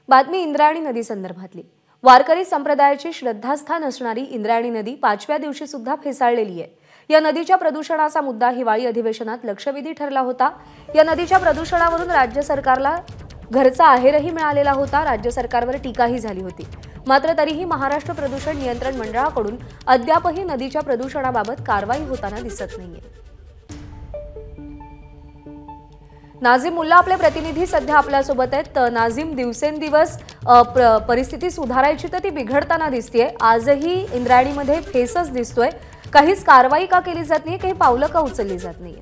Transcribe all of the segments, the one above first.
बातमी इंद्रायणी नदी संदर्भातली। वारकरी संप्रदायाची श्रद्धास्थान असणारी इंद्रायणी नदी 5व्या दिवशी सुद्धा फेसाळलेली आहे। या नदीच्या प्रदूषणाचा मुद्दा हिवाळी अधिवेशनात लक्षवेधी ठरला होता। या नदीच्या प्रदूषणावरून राज्य सरकारला घरचा आहेरही मिळालेला होता। राज्य सरकारवर टीकाही झाली होती। मात्र तरीही महाराष्ट्र प्रदूषण नियंत्रण मंडळाकडून अद्यापही नदीच्या प्रदूषणाबाबत कारवाई होताना दिसत नाहीये। नाझीम मुल्ला आपले प्रतिनिधी सध्या आपल्या सोबत आहेत। नाझीम, दिवसेंदिवस परिस्थिती सुधारायची तर ती बिघडताना दिसतेय। आजही इंद्रायणीमध्ये फेसच दिसतोय। काहीच कारवाई का केली जात नाही, काही पावलं का उचलली जात नाहीये?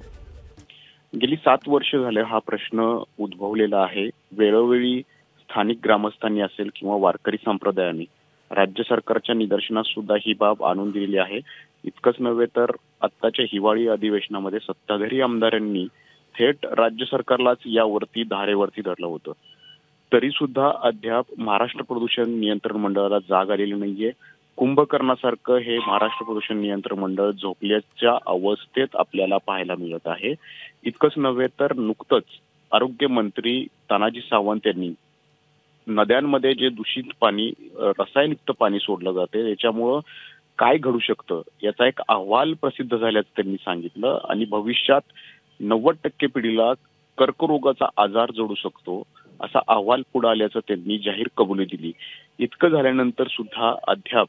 गेली 7 वर्ष झाले हा प्रश्न उद्भवलेला आहे। वेळोवेळी स्थानिक ग्रामस्थांनी असेल किंवा वारकरी संप्रदायांनी राज्य सरकारच्या निदर्शनास सुद्धा ही बाब आणून दिलेली आहे। इतकंच नव्हे तर आत्ताच्या हिवाळी अधिवेशनामध्ये सत्ताधारी आमदारांनी थेट राज्य सरकारलाच यावरती धारेवरती धरलं होतं। तरी सुद्धा अद्याप महाराष्ट्र प्रदूषण नियंत्रण मंडळाला जाग आलेली नाहीये। कुंभकर्णासारखं हे महाराष्ट्र प्रदूषण नियंत्रण मंडळ झोपल्याच्या अवस्थेत आपल्याला पाहायला मिळत आहे। इतकंच नव्हे तर नुकतंच आरोग्य मंत्री तानाजी सावंत यांनी नद्यांमध्ये जे दूषित पाणी, रसायनयुक्त पाणी सोडलं जाते याच्यामुळं काय घडू शकतं याचा एक अहवाल प्रसिद्ध झाल्याचं त्यांनी सांगितलं आणि भविष्यात 90% पिढीला कर्करोगाचा आजार जडू शकतो असा अहवाल पुढे आल्याचं त्यांनी जाहीर कबुली दिली। इतकं झाल्यानंतर सुद्धा अद्याप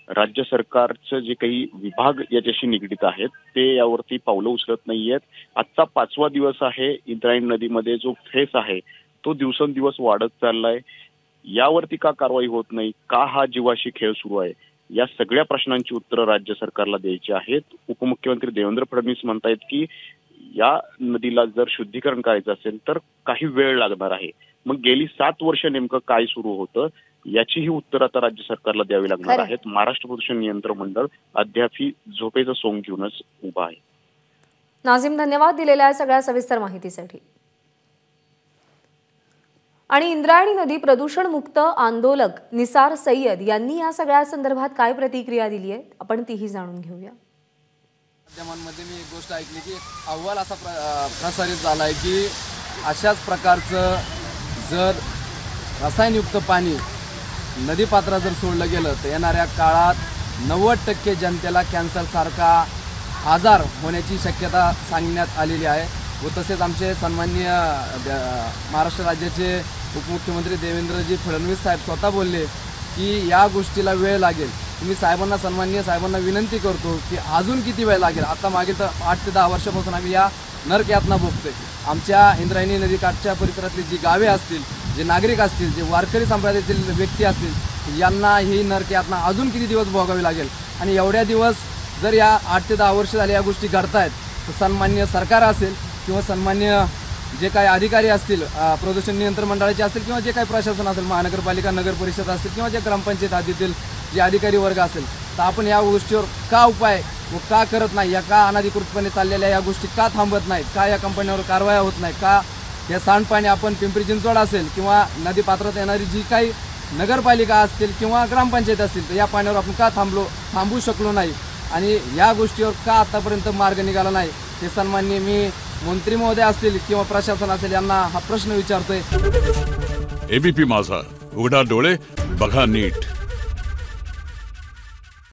राज्य सरकारचे जे काही विभाग याच्याशी निगडीत आहेत ते यावरती पावलं उचलत नाहीयेत। आजचा 5वा दिवस आहे। इंद्रायणी नदीमध्ये जो फेस आहे तो दिवसेंदिवस वाढत चाललाय। यावरती का कारवाई होत नाही, का हा जीवाशी खेळ सुरू आहे, या सगळ्या प्रश्नांची उत्तरं राज्य सरकारला द्यायची आहेत। उपमुख्यमंत्री देवेंद्र फडणवीस म्हणतायत की या नदीला जर शुद्धीकरण करायचं असेल तर काही वेळ लागणार आहे। मग गेली 7 वर्ष नेमकं काय सुरू होतं याचीही उत्तर आता राज्य सरकारला द्यावी लागणार आहेत। महाराष्ट्र प्रदूषण नियंत्रण मंडळ अद्यापही झोपेचं सोंग घेऊनच उभा आहे। नाझीम, धन्यवाद दिलेल्या सगळ्या सविस्तर माहितीसाठी। आणि इंद्रायणी नदी प्रदूषण मुक्त आंदोलक निसार सय्यद यांनी या सगळ्या संदर्भात काय प्रतिक्रिया दिली आहे आपण तीही जाणून घेऊया। माध्यमांमध्ये मी एक गोष्ट ऐकली की एक अहवाल असा प्रसारित झालाय की अशाच प्रकारचं जर रसायनयुक्त पाणी नदीपात्रात जर सोडलं गेलं तर येणाऱ्या काळात 90% जनतेला कॅन्सर सारखा आजार होण्याची शक्यता सांगण्यात आलेली आहे। व तसेच आमचे सन्माननीय महाराष्ट्र राज्याचे उपमुख्यमंत्री देवेंद्रजी फडणवीस साहेब स्वतः बोलले की या गोष्टीला वेळ लागेल। मी साहेबांना, सन्माननीय साहेबांना विनंती करतो की अजून किती वेळ लागेल। आता मागील 8 ते 10 वर्षापासून आम्ही या नरक यातना भोगतोय। आमच्या इंद्रायणी नदीकाठच्या परिसरातली जी गावे असतील, जे नागरिक असतील, जे वारकरी संप्रदायातील व्यक्ती असतील, यांना ही नरक यातना अजून किती दिवस भोगावी लागेल। आणि एवढ्या दिवस जर या 8 ते 10 वर्ष झाले या गोष्टी घडतायत तर सन्माननीय सरकार असेल किंवा सन्माननीय जे काही अधिकारी असतील, प्रदूषण नियंत्रण मंडळाचे असतील किंवा जे काही प्रशासन असेल, महानगरपालिका, नगर परिषद असतील किंवा जे ग्रामपंचायत हद्दीतील जे अधिकारी वर्ग असेल, तर आपण या गोष्टीवर का उपाय व का करत नाही, या का अनधिकृतपणे चाललेल्या या गोष्टी का थांबत नाहीत, का या कंपन्यांवर कारवाया होत नाही, का या सांडपाणी आपण पिंपरी चिंचवड असेल किंवा नदीपात्रात येणारी जी काही नगरपालिका असतील किंवा ग्रामपंचायत असतील तर या पाण्यावर आपण का थांबू शकलो नाही आणि या गोष्टीवर का आतापर्यंत मार्ग निघाला नाही, हे सन्माननीय मी मंत्री महोदय असतील किंवा प्रशासन असेल यांना हा प्रश्न विचारतोय। एबीपी माझा, उघडा डोळे बघा नीट।